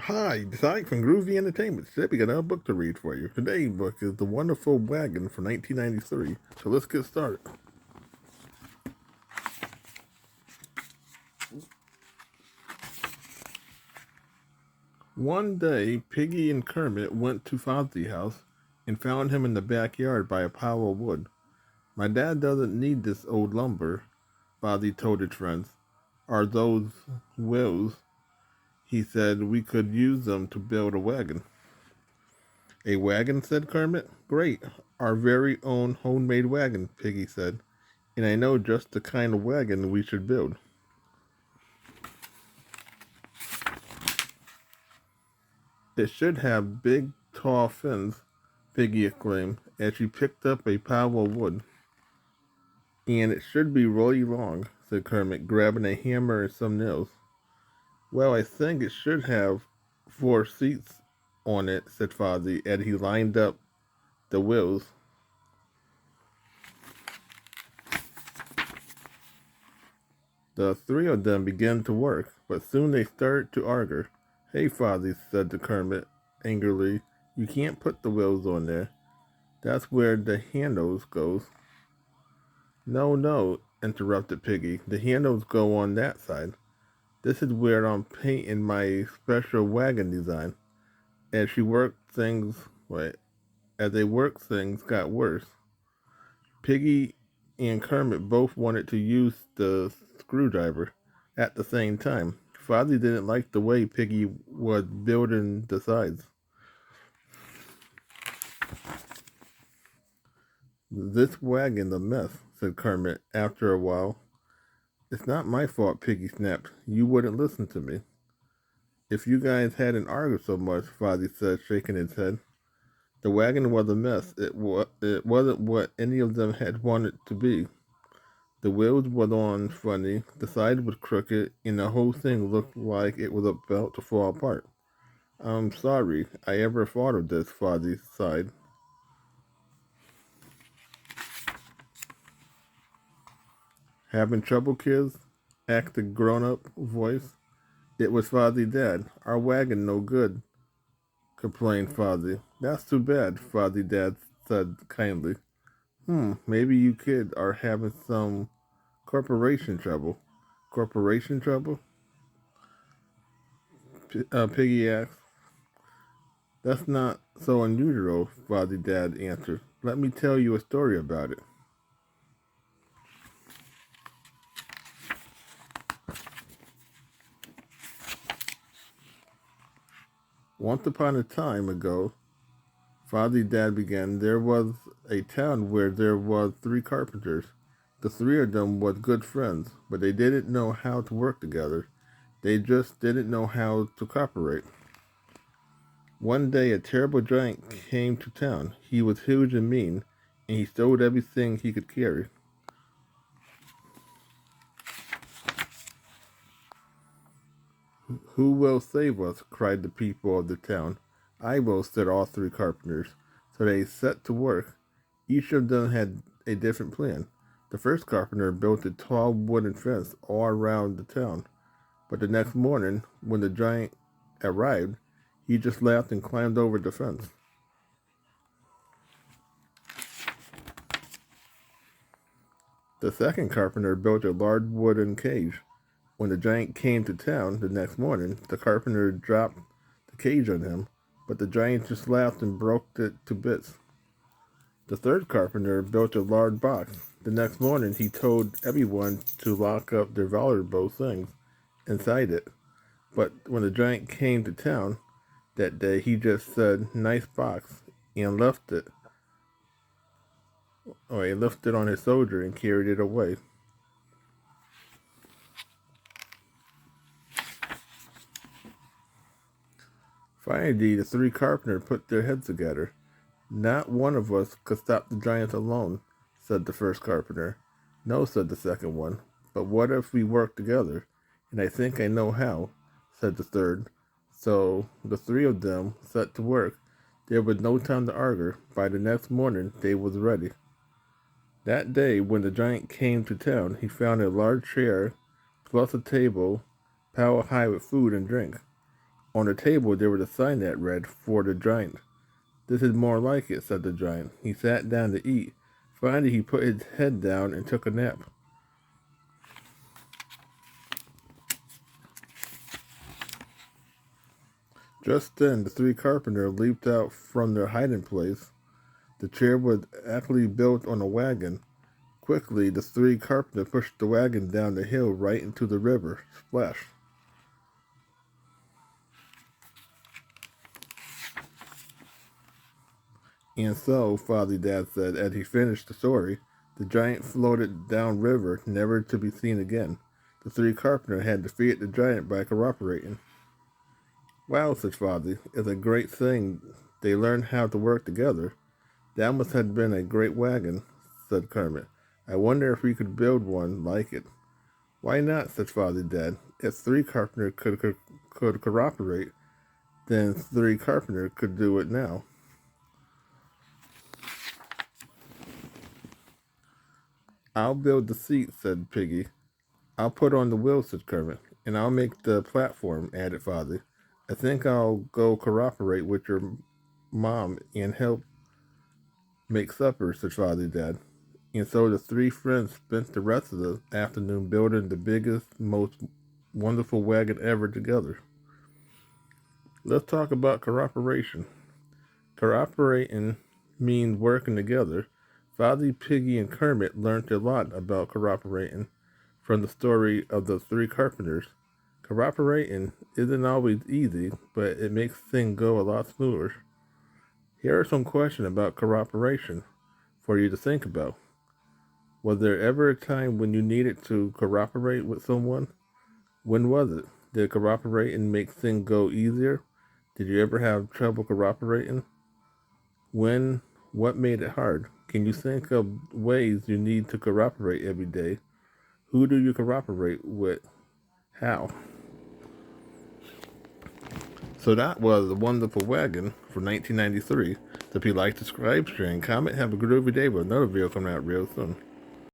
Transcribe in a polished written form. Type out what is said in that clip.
Hi, Dyke from Groovy Entertainment. Today we got another book to read for you. Today's book is The Wonderful Wagon from 1993. So let's get started. One day, Piggy and Kermit went to Fozzie's house and found him in the backyard by a pile of wood. My dad doesn't need this old lumber, Fozzie told his friends. Are those wheels? He said we could use them to build a wagon. A wagon, said Kermit. Great. Our very own homemade wagon, Piggy said. And I know just the kind of wagon we should build. It should have big, tall fins, Piggy exclaimed as she picked up a pile of wood. And it should be really long, said Kermit, grabbing a hammer and some nails. Well, I think it should have 4 seats on it, said Fozzie as he lined up the wheels. The three of them began to work, but soon they started to argue. Hey, Fozzie, said to Kermit angrily, you can't put the wheels on there. That's where the handles goes. No, no, interrupted Piggy. The handles go on that side. This is where I'm painting my special wagon design. As she worked things, wait, as they worked things got worse. Piggy and Kermit both wanted to use the screwdriver at the same time. Fozzie didn't like the way Piggy was building the sides. This wagon's a mess, said Kermit after a while. It's not my fault, Piggy snapped. You wouldn't listen to me. If you guys hadn't argued so much, Fozzie said, shaking his head. The wagon was a mess. It wasn't what any of them had wanted to be. The wheels were on funny, the side was crooked, and the whole thing looked like it was about to fall apart. I'm sorry I ever thought of this, Fozzie sighed. Having trouble, kids? Asked the grown-up voice. It was Fozzie's dad. Our wagon no good, complained Fozzie. That's too bad, Fozzie's dad said kindly. Maybe you kids are having some corporation trouble. Corporation trouble? Piggy asked. That's not so unusual, Fozzie's dad answered. Let me tell you a story about it. Once upon a time ago, Fozzie's dad began, there was a town where there was 3 carpenters. The 3 of them was good friends, but they didn't know how to work together. They just didn't know how to cooperate. One day, a terrible giant came to town. He was huge and mean, and he stole everything he could carry. Who will save us? Cried the people of the town. I will, said all 3 carpenters. So they set to work. Each of them had a different plan. The first carpenter built a tall wooden fence all around the town. But the next morning, when the giant arrived, he just laughed and climbed over the fence. The second carpenter built a large wooden cage. When the giant came to town the next morning, the carpenter dropped the cage on him, but the giant just laughed and broke it to bits. The third carpenter built a large box. The next morning, he told everyone to lock up their valuable things inside it. But when the giant came to town that day, he just said, nice box, and left it. Or he left it on his shoulder and carried it away. Finally, the 3 carpenters put their heads together. Not one of us could stop the giant alone, said the first carpenter. No, said the second one. But what if we work together? And I think I know how, said the third. So the 3 of them set to work. There was no time to argue. By the next morning, they was ready. That day, when the giant came to town, he found a large chair, plus a table, piled high with food and drink. On the table there was a sign that read, "For the giant." "This is more like it," said the giant. He sat down to eat. Finally he put his head down and took a nap. Just then the three carpenters leaped out from their hiding place. The chair was actually built on a wagon. Quickly the three carpenters pushed the wagon down the hill right into the river. Splash. "And so," Father Dad said as he finished the story, "the giant floated down river, never to be seen again. The three carpenters had defeated the giant by cooperating." "Wow," said Father, "it's a great thing they learned how to work together." "That must have been a great wagon," said Kermit. "I wonder if we could build one like it." "Why not?" said Father Dad. "If three carpenters could cooperate, then three carpenters could do it now." "I'll build the seat," said Piggy. "I'll put on the wheels," said Kermit. "And I'll make the platform," added Father. "I think I'll go cooperate with your mom and help make supper," said Father Dad. And so the three friends spent the rest of the afternoon building the biggest, most wonderful wagon ever together. Let's talk about cooperation. Cooperating means working together. Fozzie, Piggy, and Kermit learned a lot about cooperating from the story of the three carpenters. Cooperating isn't always easy, but it makes things go a lot smoother. Here are some questions about cooperation for you to think about. Was there ever a time when you needed to cooperate with someone? When was it? Did cooperating make things go easier? Did you ever have trouble cooperating? When? What made it hard? Can you think of ways you need to cooperate every day? Who do you cooperate with? How? So that was a wonderful wagon from 1993. So if you like, subscribe, share, and comment, have a groovy day with another video coming out real soon.